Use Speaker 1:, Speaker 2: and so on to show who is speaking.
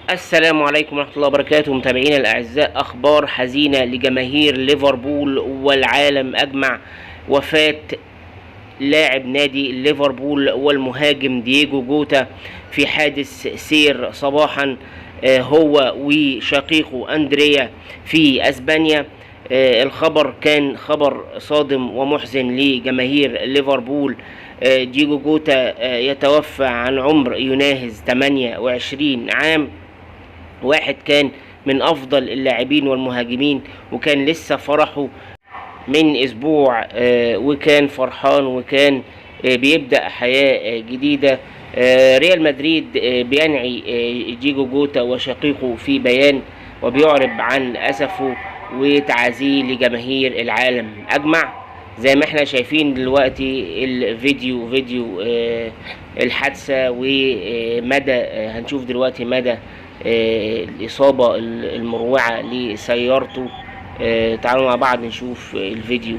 Speaker 1: السلام عليكم ورحمة الله وبركاته. متابعينا الأعزاء، أخبار حزينة لجماهير ليفربول والعالم أجمع. وفاة لاعب نادي ليفربول والمهاجم دييجو جوتا في حادث سير صباحا، هو وشقيقه أندريا في أسبانيا. الخبر كان خبر صادم ومحزن لجماهير ليفربول. دييجو جوتا يتوفى عن عمر يناهز 28 عام. واحد كان من افضل اللاعبين والمهاجمين، وكان لسه فرحه من اسبوع، وكان فرحان، وكان بيبدأ حياة جديدة. ريال مدريد بينعي دييجو جوتا وشقيقه في بيان، وبيعرب عن اسفه وتعازيه لجماهير العالم اجمع. زي ما احنا شايفين دلوقتي فيديو الحادثة، ومدى هنشوف دلوقتي مدى الإصابة المروعة لسيارته. تعالوا مع بعض نشوف الفيديو.